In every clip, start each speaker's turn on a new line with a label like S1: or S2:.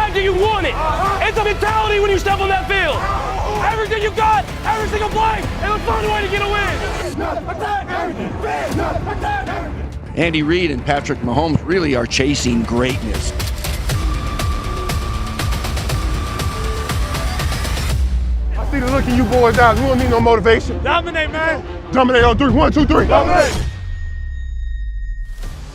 S1: after you won it. It's a mentality when you step on that field. Everything you got, every single play, and let's find a way to get a win.
S2: Andy Reid and Patrick Mahomes really are chasing greatness.
S3: I see the look in you boys out. We don't need no motivation.
S1: Dominate, man.
S3: Dominate on 3. 1, 2, 3. Dominate.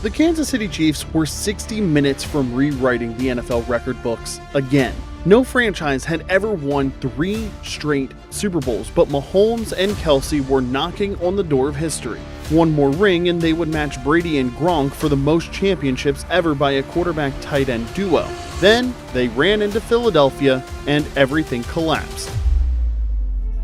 S4: The Kansas City Chiefs were 60 minutes from rewriting the NFL record books again. No franchise had ever won 3 straight Super Bowls, but Mahomes and Kelce were knocking on the door of history. One more ring and they would match Brady and Gronk for the most championships ever by a quarterback-tight end duo. Then they ran into Philadelphia and everything collapsed.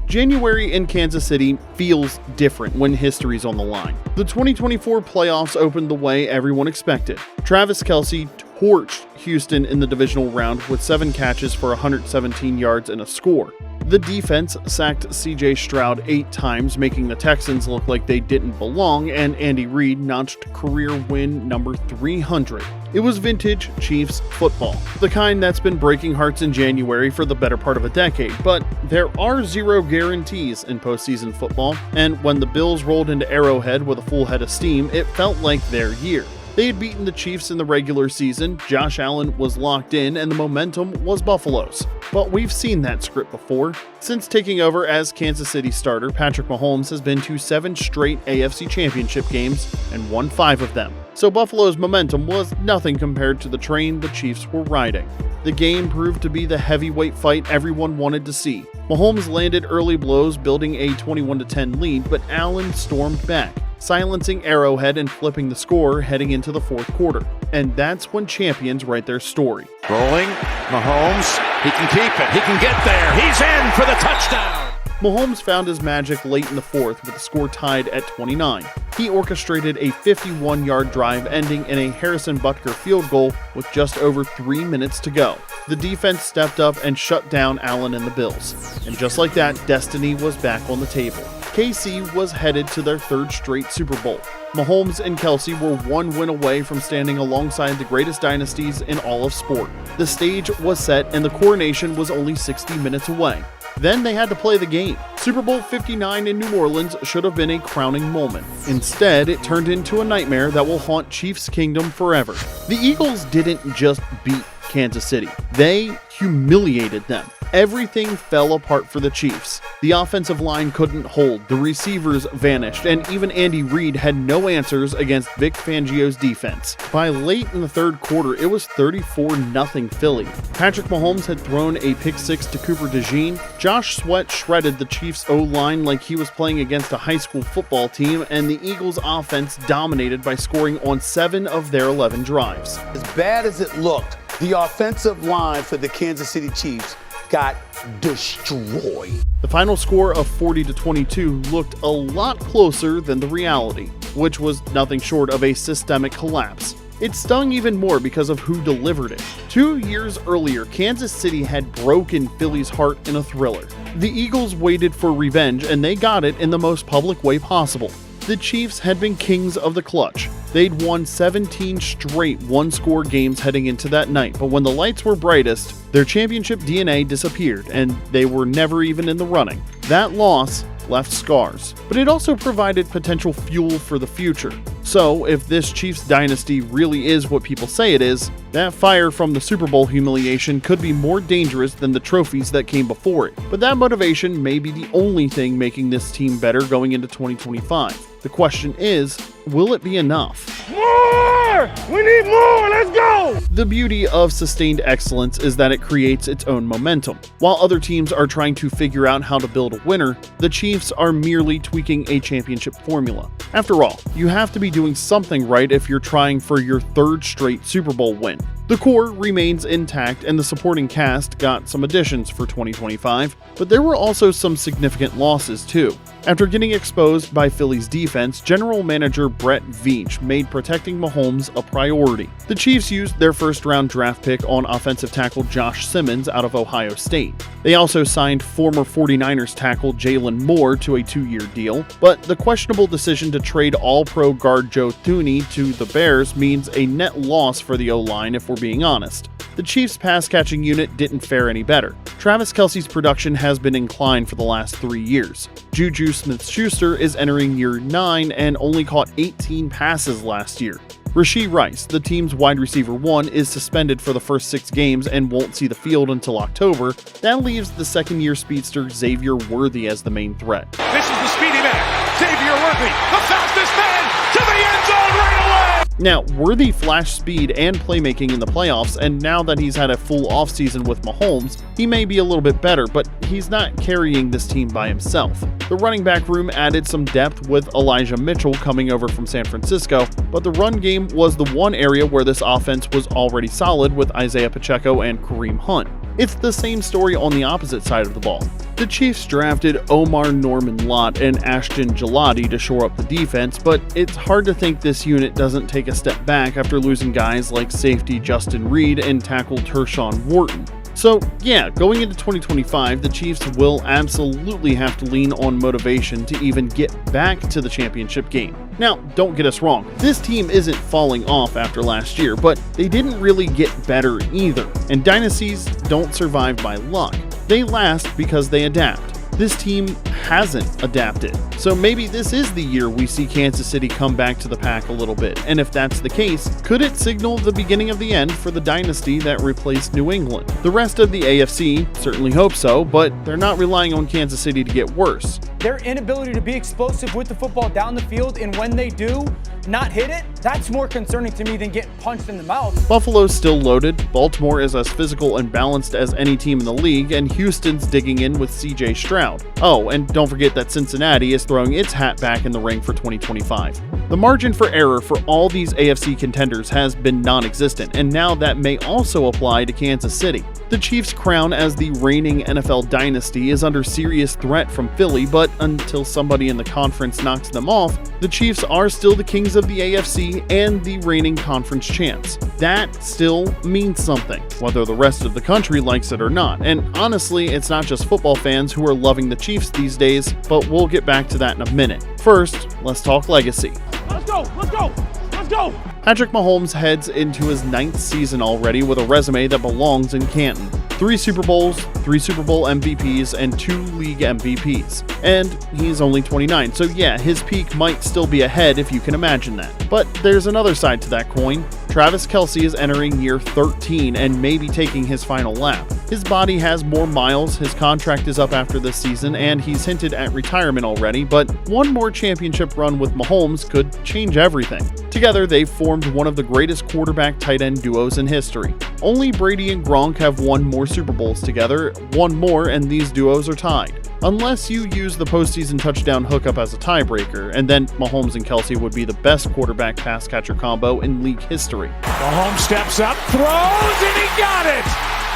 S4: January in Kansas City feels different when history's on the line. The 2024 playoffs opened the way everyone expected. Travis Kelce torched Houston in the divisional round with 7 catches for 117 yards and a score. The defense sacked CJ Stroud 8 times, making the Texans look like they didn't belong, and Andy Reid notched career win number 300. It was vintage Chiefs football, the kind that's been breaking hearts in January for the better part of a decade, but there are 0 guarantees in postseason football, and when the Bills rolled into Arrowhead with a full head of steam, it felt like their year. They had beaten the Chiefs in the regular season, Josh Allen was locked in, and the momentum was Buffalo's. But we've seen that script before. Since taking over as Kansas City starter, Patrick Mahomes has been to 7 straight AFC Championship games and won 5 of them. So Buffalo's momentum was nothing compared to the train the Chiefs were riding. The game proved to be the heavyweight fight everyone wanted to see. Mahomes landed early blows, building a 21-10 lead, but Allen stormed back, silencing Arrowhead and flipping the score heading into the 4th quarter. And that's when champions write their story.
S5: Rolling, Mahomes, he can keep it, he can get there, he's in for the touchdown!
S4: Mahomes found his magic late in the 4th with the score tied at 29. He orchestrated a 51-yard drive ending in a Harrison Butker field goal with just over 3 minutes to go. The defense stepped up and shut down Allen and the Bills. And just like that, destiny was back on the table. KC was headed to their 3rd straight Super Bowl. Mahomes and Kelce were 1 win away from standing alongside the greatest dynasties in all of sport. The stage was set and the coronation was only 60 minutes away. Then they had to play the game. Super Bowl 59 in New Orleans should have been a crowning moment. Instead, it turned into a nightmare that will haunt Chiefs Kingdom forever. The Eagles didn't just beat Kansas City. They humiliated them. Everything fell apart for the Chiefs. The offensive line couldn't hold, the receivers vanished, and even Andy Reid had no answers against Vic Fangio's defense. By late in the 3rd quarter, it was 34-0 Philly. Patrick Mahomes had thrown a pick-6 to Cooper DeJean. Josh Sweat shredded the Chiefs' O-line like he was playing against a high school football team, and the Eagles' offense dominated by scoring on 7 of their 11 drives.
S6: As bad as it looked, the offensive line for the Kansas City Chiefs got destroyed.
S4: The final score of 40-22 looked a lot closer than the reality, which was nothing short of a systemic collapse. It stung even more because of who delivered it. 2 years earlier, Kansas City had broken Philly's heart in a thriller. The Eagles waited for revenge, and they got it in the most public way possible. The Chiefs had been kings of the clutch. They'd won 17 straight one-score games heading into that night, but when the lights were brightest, their championship DNA disappeared, and they were never even in the running. That loss left scars, but it also provided potential fuel for the future. So, if this Chiefs dynasty really is what people say it is, that fire from the Super Bowl humiliation could be more dangerous than the trophies that came before it. But that motivation may be the only thing making this team better going into 2025. The question is, will it be enough?
S1: More! We need more! Let's go!
S4: The beauty of sustained excellence is that it creates its own momentum. While other teams are trying to figure out how to build a winner, the Chiefs are merely tweaking a championship formula. After all, you have to be doing something right if you're trying for your 3rd straight Super Bowl win. The core remains intact and the supporting cast got some additions for 2025, but there were also some significant losses too. After getting exposed by Philly's defense, general manager Brett Veach made protecting Mahomes a priority. The Chiefs used their 1st-round draft pick on offensive tackle Josh Simmons out of Ohio State. They also signed former 49ers tackle Jalen Moore to a 2-year deal, but the questionable decision to trade All-Pro guard Joe Thuney to the Bears means a net loss for the O-line if we're being honest. the Chiefs' pass-catching unit didn't fare any better. Travis Kelce's production has been inclined for the last 3 years. Juju Smith-Schuster is entering year 9 and only caught 18 passes last year. Rashee Rice, the team's wide receiver 1, is suspended for the first 6 games and won't see the field until October. That leaves the second-year speedster Xavier Worthy as the main threat.
S5: This is the speedy man, Xavier Worthy, the fastest man to the end zone right away.
S4: Now, Worthy flashed speed and playmaking in the playoffs, and now that he's had a full offseason with Mahomes, he may be a little bit better, but he's not carrying this team by himself. The running back room added some depth with Elijah Mitchell coming over from San Francisco, but the run game was the one area where this offense was already solid with Isaiah Pacheco and Kareem Hunt. It's the same story on the opposite side of the ball. The Chiefs drafted Omar Norman-Lott and Ashton Gelati to shore up the defense, but it's hard to think this unit doesn't take a step back after losing guys like safety Justin Reed and tackle Tershawn Wharton. So yeah, going into 2025, the Chiefs will absolutely have to lean on motivation to even get back to the championship game. Now, don't get us wrong, this team isn't falling off after last year, but they didn't really get better either. And dynasties don't survive by luck. They last because they adapt. This team hasn't adapted. So maybe this is the year we see Kansas City come back to the pack a little bit. And if that's the case, could it signal the beginning of the end for the dynasty that replaced New England? The rest of the AFC certainly hope so, but they're not relying on Kansas City to get worse.
S7: Their inability to be explosive with the football down the field, and when they do not hit it, that's more concerning to me than getting punched in the mouth.
S4: Buffalo's still loaded, Baltimore is as physical and balanced as any team in the league, and Houston's digging in with CJ Stroud. Oh, and don't forget that Cincinnati is throwing its hat back in the ring for 2025. The margin for error for all these AFC contenders has been non-existent, and now that may also apply to Kansas City. The Chiefs' crown as the reigning NFL dynasty is under serious threat from Philly, but until somebody in the conference knocks them off, the Chiefs are still the kings of the AFC and the reigning conference champs. That still means something, whether the rest of the country likes it or not. And honestly, it's not just football fans who are loving the Chiefs these days, but we'll get back to that in a minute. First, let's talk legacy.
S1: Let's go, let's go, let's go.
S4: Patrick Mahomes heads into his 9th season already with a resume that belongs in Canton. 3 Super Bowls, 3 Super Bowl MVPs, and 2 league MVPs. And he's only 29, so yeah, his peak might still be ahead if you can imagine that. But there's another side to that coin. Travis Kelce is entering year 13 and may be taking his final lap. His body has more miles, his contract is up after this season, and he's hinted at retirement already, but one more championship run with Mahomes could change everything. Together, they've formed one of the greatest quarterback-tight end duos in history. Only Brady and Gronk have won more Super Bowls together, one more, and these duos are tied. Unless you use the postseason touchdown hookup as a tiebreaker, and then Mahomes and Kelce would be the best quarterback pass-catcher combo in league history.
S5: Mahomes steps up, throws, and he got it!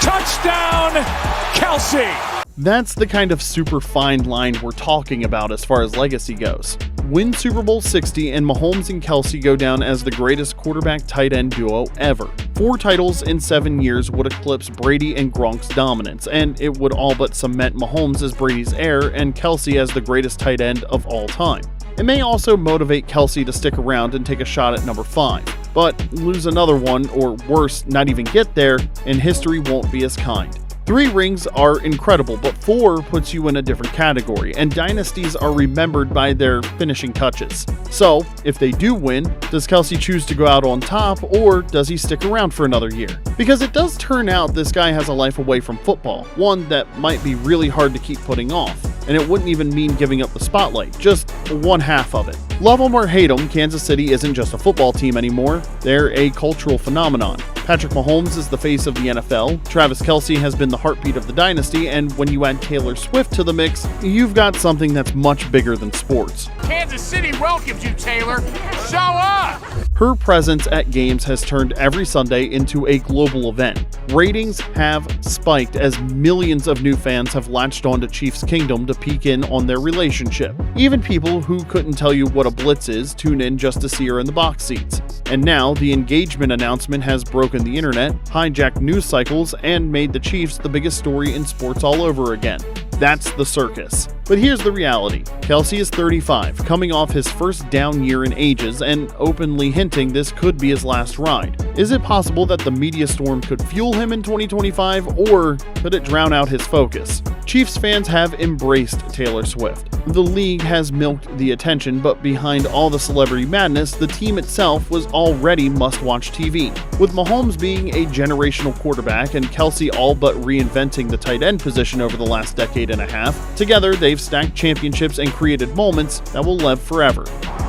S5: Touchdown, Kelce!
S4: That's the kind of super fine line we're talking about as far as legacy goes. Win Super Bowl 60 and Mahomes and Kelce go down as the greatest quarterback-tight end duo ever. 4 titles in 7 years would eclipse Brady and Gronk's dominance, and it would all but cement Mahomes as Brady's heir and Kelce as the greatest tight end of all time. It may also motivate Kelce to stick around and take a shot at number 5, but lose another one, or worse, not even get there, and history won't be as kind. 3 rings are incredible, but 4 puts you in a different category, and dynasties are remembered by their finishing touches. So, if they do win, does Kelce choose to go out on top, or does he stick around for another year? Because it does turn out this guy has a life away from football, one that might be really hard to keep putting off, and it wouldn't even mean giving up the spotlight, just one half of it. Love him or hate him, Kansas City isn't just a football team anymore, they're a cultural phenomenon. Patrick Mahomes is the face of the NFL, Travis Kelce has been the heartbeat of the dynasty, and when you add Taylor Swift to the mix, you've got something that's much bigger than sports.
S5: Kansas City welcomes you, Taylor. Show up!
S4: Her presence at games has turned every Sunday into a global event. Ratings have spiked as millions of new fans have latched onto Chiefs Kingdom to peek in on their relationship. Even people who couldn't tell you what a blitz is tune in just to see her in the box seats. And now, the engagement announcement has broken the internet, hijacked news cycles, and made the Chiefs the biggest story in sports all over again. That's the circus. But here's the reality. Kelce is 35, coming off his first down year in ages and openly hinting this could be his last ride. Is it possible that the media storm could fuel him in 2025, or could it drown out his focus? Chiefs fans have embraced Taylor Swift. The league has milked the attention, but behind all the celebrity madness, the team itself was already must-watch TV. With Mahomes being a generational quarterback and Kelce all but reinventing the tight end position over the last decade and a half, together they've stacked championships and created moments that will live forever.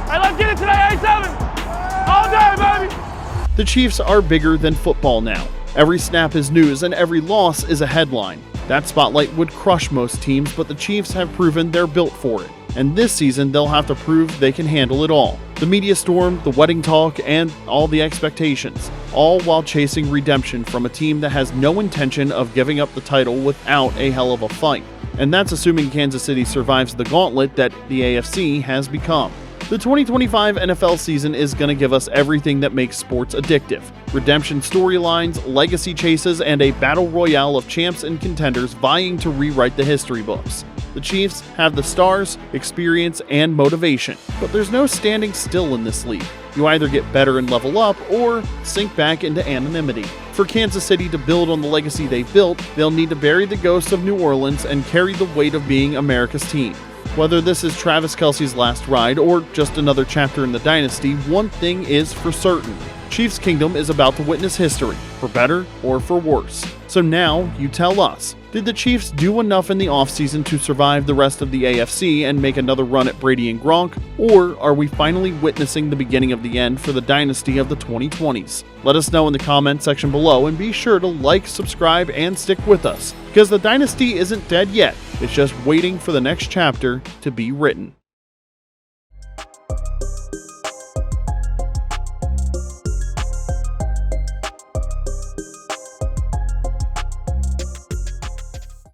S1: Hey, let's get it today, 8-7. All day, baby.
S4: The Chiefs are bigger than football now. Every snap is news and every loss is a headline. That spotlight would crush most teams, but the Chiefs have proven they're built for it. And this season, they'll have to prove they can handle it all. The media storm, the wedding talk, and all the expectations. All while chasing redemption from a team that has no intention of giving up the title without a hell of a fight. And that's assuming Kansas City survives the gauntlet that the AFC has become. The 2025 NFL season is going to give us everything that makes sports addictive. Redemption storylines, legacy chases, and a battle royale of champs and contenders vying to rewrite the history books. The Chiefs have the stars, experience, and motivation, but there's no standing still in this league. You either get better and level up, or sink back into anonymity. For Kansas City to build on the legacy they've built, they'll need to bury the ghost of New Orleans and carry the weight of being America's team. Whether this is Travis Kelce's last ride or just another chapter in the dynasty, one thing is for certain. Chiefs Kingdom is about to witness history, for better or for worse. So now, you tell us, did the Chiefs do enough in the offseason to survive the rest of the AFC and make another run at Brady and Gronk, or are we finally witnessing the beginning of the end for the dynasty of the 2020s? Let us know in the comment section below, and be sure to like, subscribe, and stick with us, because the dynasty isn't dead yet, it's just waiting for the next chapter to be written.